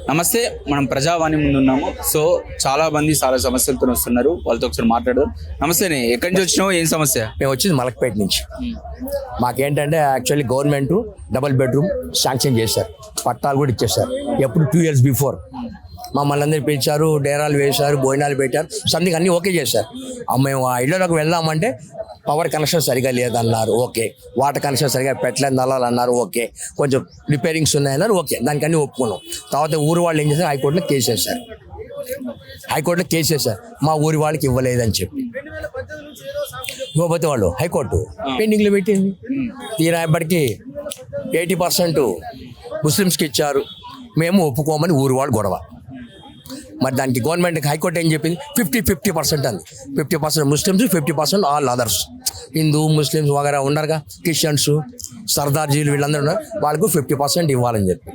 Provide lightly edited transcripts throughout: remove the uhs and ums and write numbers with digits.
నమస్తే, మనం ప్రజావాణి ముందు ఉన్నాము. సో చాలా మంది చాలా సమస్యలతో వస్తున్నారు, వాళ్ళతో ఒకసారి మాట్లాడదాం. నమస్తేనే, ఎక్కడి నుంచి వచ్చినావు, ఏం సమస్య? మేము వచ్చింది మలక్పేట నుంచి. మాకేంటంటే actually government double bedroom sanction చేశారు, పట్టాలు కూడా ఇచ్చేస్తారు. ఎప్పుడు 2 years బిఫోర్ మమ్మల్ని అందరినీ పిలిచారు, డేరాలు వేశారు, భోజనాలు పెట్టారు, సంథింగ్ అన్నీ ఓకే చేశారు. మేము ఆ ఇళ్ళలోకి వెళ్దామంటే పవర్ కనెక్షన్ సరిగా లేదన్నారు, ఓకే. వాటర్ కనెక్షన్ సరిగా పెట్టలేదు, నల్లాలు అన్నారు, ఓకే. కొంచెం రిపేరింగ్స్ ఉన్నాయన్నారు, ఓకే. దానికి అన్నీ ఒప్పుకున్నాం. తర్వాత ఊరు వాళ్ళు ఏం చేశారు, హైకోర్టులో కేసు వేశారు. మా ఊరి వాళ్ళకి ఇవ్వలేదని చెప్పి ఇవ్వకపోతే వాళ్ళు హైకోర్టు పెండింగ్లో పెట్టింది. తీరా ఇప్పటికీ 80% ముస్లిమ్స్కి ఇచ్చారు, మేము ఒప్పుకోమని ఊరి వాళ్ళు గొడవ. మరి దానికి గవర్నమెంట్కి హైకోర్టు ఏం చెప్పింది, 50% అంది. 50% Muslims, 50% all others. Hindu Muslims వగైరా ఉన్నారుగా, క్రిస్టియన్స్, సర్దార్జీలు వీళ్ళందరూ ఉన్నారు, వాళ్ళకు 50% ఇవ్వాలని చెప్పి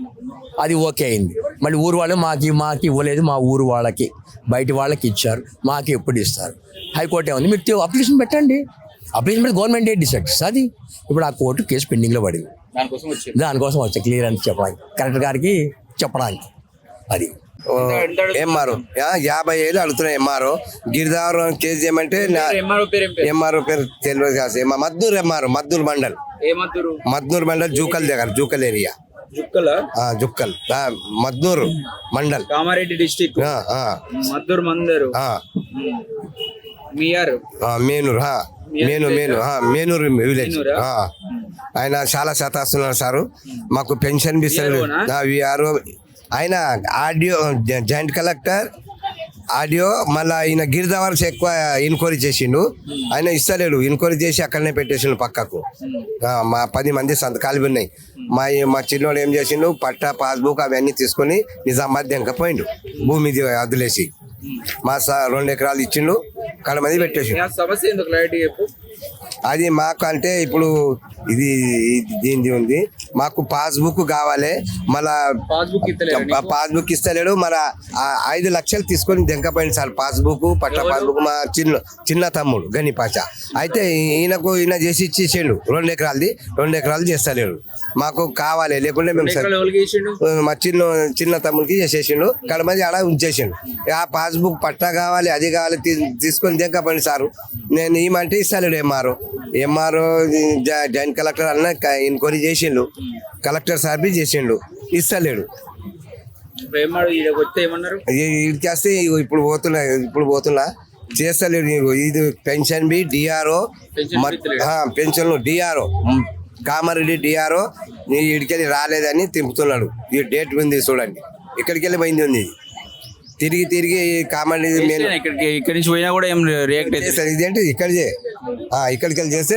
అది ఓకే అయింది. మళ్ళీ ఊరు వాళ్ళు మాకు ఇవ్వలేదు, మా ఊరు వాళ్ళకి బయట వాళ్ళకి ఇచ్చారు, మాకు ఎప్పుడు ఇస్తారు? హైకోర్టు ఏముంది, మీరు అప్లికేషన్ పెట్టండి, అప్లికేషన్ పెట్టి గవర్నమెంట్ ఏ డిసైడ్ చేస్తుంది. ఇప్పుడు ఆ కోర్టు కేసు పెండింగ్లో పడింది. దానికోసం వచ్చా క్లియర్ అని చెప్పడానికి, కలెక్టర్ గారికి చెప్పడానికి. అది ఎంఆర్ఓ 50 ఏళ్ళు అడుగుతున్నాయి. ఎంఆర్ఓ గిరిదావరం కేసు చేయమంటే ఎంఆర్ఓ పేరు తెలియదు కాదు. మద్దూరు ఎంఆర్ఓ, మద్దూరు మండల్, మద్దూరు మండల్, జూకల్ దగ్గర, జూకల్ ఏరియా, జుక్కల్ మద్దూరు మండల్, కామారెడ్డి డిస్ట్రిక్ట్, మద్దూరు మందరు, మేనూరు విలేజ్. ఆయన చాలా శాతాస్తున్నారు సారు, మాకు పెన్షన్ ఇస్తారు. ఆయన ఆడియో జాయింట్ కలెక్టర్ ఆడియో, మళ్ళీ ఆయన గిరిదావర్స్ ఎక్కువ ఇన్క్వైరీ చేసిండు, ఆయన ఇస్తలేడు. ఇన్క్వైరీ చేసి అక్కడనే పెట్టేసిండు పక్కకు. మా 10 మంది సంతకాలు ఉన్నాయి. మా చిన్నోడు ఏం చేసిండు, పట్టా పాస్బుక్ అవన్నీ తీసుకొని నిజామాబాద్ దెంకపోయిండు, భూమి వదిలేసి. మా 2 ఎకరాలు ఇచ్చిండు, అక్కడ మంది పెట్టేసిండు. అది మాకు అంటే ఇప్పుడు ఇది దీనిది ఉంది, మాకు పాస్బుక్ కావాలి. మళ్ళా పాస్బుక్ ఇస్తలేడు, మన 5 లక్షలు తీసుకొని దెంకపోయింది సార్ పాస్బుక్, పట్ట పాస్బుక్. మా చిన్న తమ్ముడు గనిపాచ అయితే ఈయన చేసి ఇచ్చేసిండు 2 ఎకరాలది, 2 ఎకరాలు చేస్తలేడు. మాకు కావాలి, లేకుంటే మేము మా చిన్న తమ్ముడికి చేసేసిండు, కడమది ఆడ ఉంచేసిండు. ఆ పాస్బుక్ పట్టా కావాలి, అది కావాలి, తీసుకొని దెంకపోయింది సారు. నేను ఏమంటే ఇస్తలేడు. ఎంఆర్ఓ జాయింట్ కలెక్టర్ అన్న ఇన్క్వైరీ చేసిండు, కలెక్టర్ సార్ చేసిండు, ఇస్తలేడు. ఇక్కడికి వస్తే ఇప్పుడు పోతున్నా చేస్తలేడు. ఇది పెన్షన్ బి డిఆర్ఓ, పెన్షన్లు డిఆర్ఓ, కామారెడ్డి డిఆర్ఓ ఇడికెళ్ళి రాలేదని తిప్పుతున్నాడు. ఈ డేట్ ఉంది చూడండి, ఇక్కడికి వెళ్ళి పోయింది ఉంది. తిరిగి కామారెడ్డి ఇక్కడి నుంచి పోయినా కూడా ఏం రియాక్ట్ చేస్తారు. ఇదేంటి ఇక్కడికి వెళ్ళి చేస్తే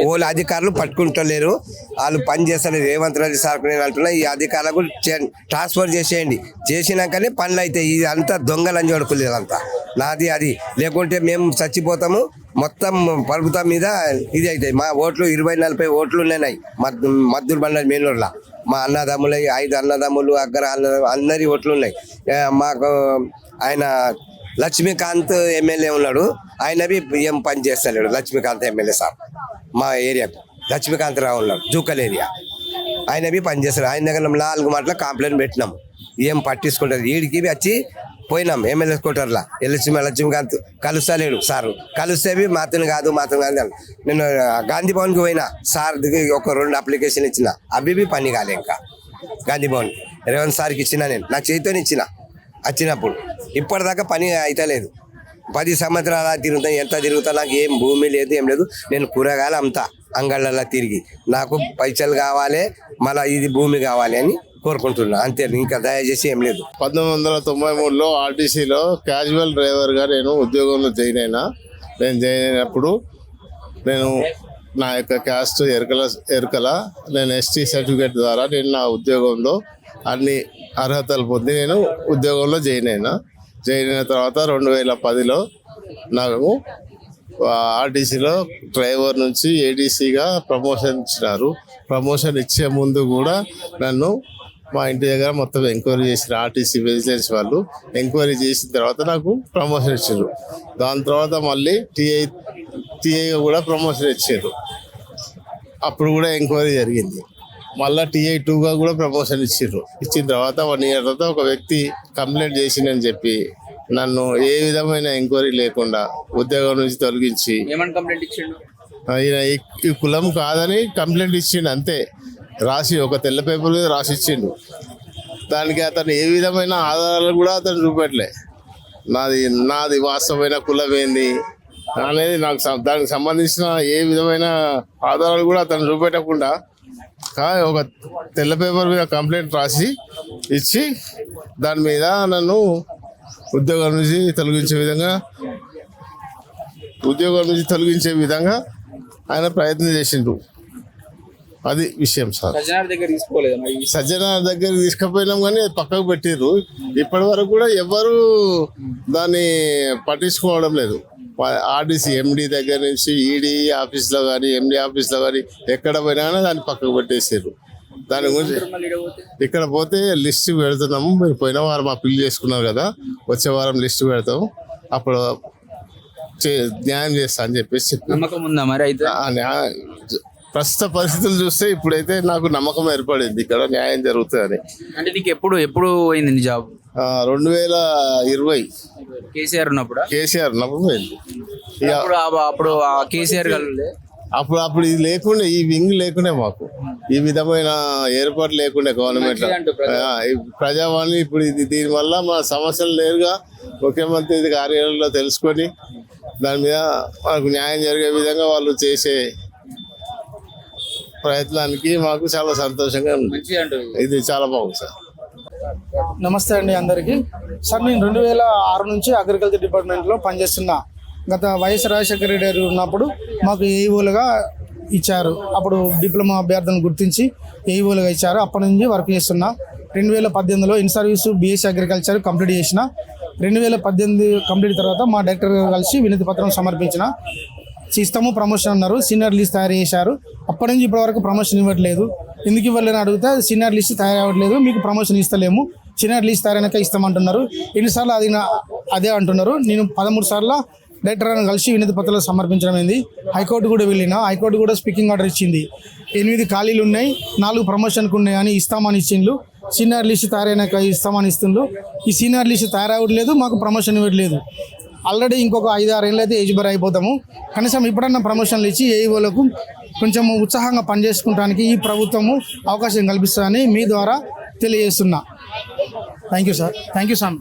వాళ్ళు అధికారులు పట్టుకుంటలేరు, వాళ్ళు పని చేస్తారు. రేవంత్ రెడ్డి సార్ నేను అంటున్నా, ఈ అధికారులకు ట్రాన్స్ఫర్ చేసేయండి, చేసినాకనే పనులు అవుతాయి. ఇది అంతా దొంగలని చూడకలేదు, అంతా నాది అది, లేకుంటే మేము చచ్చిపోతాము. మొత్తం ప్రభుత్వం మీద ఇది అవుతాయి. మా ఓట్లు 20-40 ఓట్లు ఉన్నాయి మద్దూరు బండల్ మేనూరులో. మా అన్నదమ్ములు 5 అన్నదమ్ములు, అగ్గర అందరి ఓట్లు ఉన్నాయి. మాకు ఆయన లక్ష్మీకాంత్ ఎమ్మెల్యే ఉన్నాడు, ఆయనవి ఏం పని చేస్తలేడు. లక్ష్మీకాంత్ ఎమ్మెల్యే సార్ మా ఏరియాకు లక్ష్మీకాంత్ రావు ఉన్నాడు, జూకల్ ఏరియా, ఆయనవి పని చేస్తాడు. ఆయన దగ్గర 4 మాటల కంప్లైంట్ పెట్టినాం, ఏం పట్టించుకుంటారు. వీడికి వచ్చి పోయినాం ఎమ్మెల్యే స్కూటర్లా, లక్ష్మీకాంత్ కలుస్తలేడు సారు. కలిస్తేవి మాతను కాదు నేను గాంధీ భవన్కి పోయినా, సార్ ఒక 2 అప్లికేషన్ ఇచ్చిన, అవి పని కాలే. ఇంకా గాంధీ భవన్ రేవంత్ సార్కి ఇచ్చిన, నేను నా చేతితో ఇచ్చిన. వచ్చినప్పుడు ఇప్పటిదాకా పని అయితలేదు. 10 సంవత్సరాలు ఎంత తిరుగుతా, నాకు ఏం భూమి లేదు, ఏం లేదు. నేను కూరగాయలు అమ్ముతా అంగళ్ళల్లో తిరిగి, నాకు పైసలు కావాలి, మళ్ళీ ఇది భూమి కావాలి అని కోరుకుంటున్నా, అంతే. ఇంకా దయచేసి ఏం లేదు. 1993లో ఆర్టీసీలో క్యాజువల్ డ్రైవర్గా నేను ఉద్యోగంలో జాయిన్ అయినప్పుడు నేను నా యొక్క క్యాస్ట్ ఎరుకల నేను ఎస్టీ సర్టిఫికేట్ ద్వారా నేను నా ఉద్యోగంలో అన్ని అర్హతలు పొంది నేను ఉద్యోగంలో జాయిన్ అయిన తర్వాత 2010లో నాకు ఆర్టీసీలో డ్రైవర్ నుంచి ఏడీసీగా ప్రమోషన్ ఇచ్చినారు. ప్రమోషన్ ఇచ్చే ముందు కూడా నన్ను మా ఇంటి దగ్గర మొత్తం ఎంక్వైరీ చేసిన ఆర్టీసీ విజిలెన్స్ వాళ్ళు ఎంక్వైరీ చేసిన తర్వాత నాకు ప్రమోషన్ ఇచ్చారు. దాని తర్వాత మళ్ళీ టీఐగా కూడా ప్రమోషన్ ఇచ్చారు. అప్పుడు కూడా ఎంక్వైరీ జరిగింది. మళ్ళీ టీఐ 2గా కూడా ప్రమోషన్ ఇచ్చిండ్రు. ఇచ్చిన తర్వాత 1 ఇయర్ తర్వాత ఒక వ్యక్తి కంప్లైంట్ చేసిందని చెప్పి నన్ను ఏ విధమైన ఎంక్వైరీ లేకుండా ఉద్యోగం నుంచి తొలగించి ఏమని కంప్లైంట్ ఇచ్చిండు? ఈయన ఈ కులం కాదని కంప్లైంట్ ఇచ్చిండు అంతే. రాసి ఒక తెల్ల పేపర్ మీద రాసి ఇచ్చిండు. దానికి అతను ఏ విధమైన ఆధారాలు కూడా అతను చూపెట్టలే. నాది వాస్తవమైన కులం ఏంది అనేది నాకు దానికి సంబంధించిన ఏ విధమైన ఆధారాలు కూడా అతను చూపెట్టకుండా ఒక తెల్ల పేపర్ మీద కంప్లైంట్ రాసి ఇచ్చి దాని మీద నన్ను ఉద్యోగం నుంచి తొలగించే విధంగా ఆయన ప్రయత్నం చేసిండు. అది విషయం సార్. సజ్జనార్ దగ్గర తీసుకోలేదు మరి? సజ్జన దగ్గర తీసుకుపోయినాం కానీ పక్కకు పెట్టిర్రు. ఇప్పటి వరకు కూడా ఎవరు దాన్ని పట్టించుకోవడం లేదు. ఆర్డీసీ ఎండి దగ్గర నుంచి ఈడీ ఆఫీస్లో కానీ ఎండి ఆఫీస్లో కానీ ఎక్కడ పోయినా కానీ దాన్ని పక్కకు పెట్టేసారు. దాని గురించి ఇక్కడ పోతే లిస్ట్ పెడుతున్నాము. మీరు పోయిన వారం అప్పీల్ చేసుకున్నారు కదా, వచ్చే వారం లిస్ట్ పెడతాం, అప్పుడు న్యాయం చేస్తా అని చెప్పేసి నమ్మకం ఉందా మరి? అయితే ప్రస్తుత పరిస్థితులు చూస్తే ఇప్పుడైతే నాకు నమ్మకం ఏర్పడింది ఇక్కడ న్యాయం జరుగుతుందని. అంటే నీకు ఎప్పుడు పోయింది జాబ్? 2020 కేసీఆర్ ఉన్నప్పుడు పోయింది. అప్పుడు కేసీఆర్ అప్పుడు ఇది లేకుండే, ఈ వింగ్ లేకుండే, మాకు ఈ విధమైన ఏర్పాటు లేకుండే గవర్నమెంట్ ప్రజావాణి. ఇప్పుడు దీనివల్ల మా సమస్యలు నేరుగా ముఖ్యమంత్రి కార్యాలయంలో తెలుసుకొని దాని మీద మనకు న్యాయం జరిగే విధంగా వాళ్ళు చేసే ప్రయత్నానికి మాకు చాలా సంతోషంగా ఉంది. ఇది చాలా బాగుంది సార్. నమస్తే అండి అందరికీ. సార్ నేను 2006 నుంచి అగ్రికల్చర్ డిపార్ట్మెంట్లో పనిచేస్తున్నా. గత వైఎస్ రాజశేఖర రెడ్డి గారు ఉన్నప్పుడు మాకు ఏఈఓలుగా ఇచ్చారు. అప్పుడు డిప్లొమా అభ్యర్థులను గుర్తించి ఏఈఓలుగా ఇచ్చారు. అప్పటి నుంచి వర్క్ చేస్తున్నా. 2018లో in service BSc agriculture complete చేసిన. 2018 కంప్లీట్ తర్వాత మా డైరెక్టర్ గారు కలిసి వినతి పత్రం సమర్పించిన. ఇస్తాము ప్రమోషన్ అన్నారు. సీనియర్ లిస్ట్ తయారు చేశారు. అప్పటి నుంచి ఇప్పటి వరకు ప్రమోషన్ ఇవ్వట్లేదు. ఎందుకు ఇవ్వలేని అడిగితే సీనియర్ లిస్ట్ తయారవ్వట్లేదు, మీకు ప్రమోషన్ ఇస్తలేము, సీనియర్ లిస్ట్ తయారైనాక ఇస్తామంటున్నారు. ఎన్నిసార్లు అదే అంటున్నారు. నేను 13 సార్లు డైరెక్టర్ గారిని కలిసి వినతి పత్రాలు సమర్పించడం అయింది. హైకోర్టు కూడా వెళ్ళినా. హైకోర్టు కూడా స్పీకింగ్ ఆర్డర్ ఇచ్చింది. 8 ఖాళీలు ఉన్నాయి, 4 ప్రమోషన్కి ఉన్నాయి అని ఇస్తామని ఇచ్చిండ్రు. సీనియర్ లిస్ట్ తయారైనాక ఇస్తామని ఇస్తుండ్రు. ఈ సీనియర్ లిస్ట్ తయారవ్వట్లేదు, మాకు ప్రమోషన్ ఇవ్వట్లేదు. ఆల్రెడీ ఇంకొక 5-6 ఏళ్ళు అయితే ఏజ్ బార్ అయిపోతాము. కనీసం ఇప్పుడన్నా ప్రమోషన్లు ఇచ్చి ఏఈఓలకు కొంచెం ఉత్సాహంగా పనిచేసుకుంటానికి ఈ ప్రభుత్వము అవకాశం కల్పిస్తుందని మీ ద్వారా తెలియజేస్తున్నా. Thank you sir.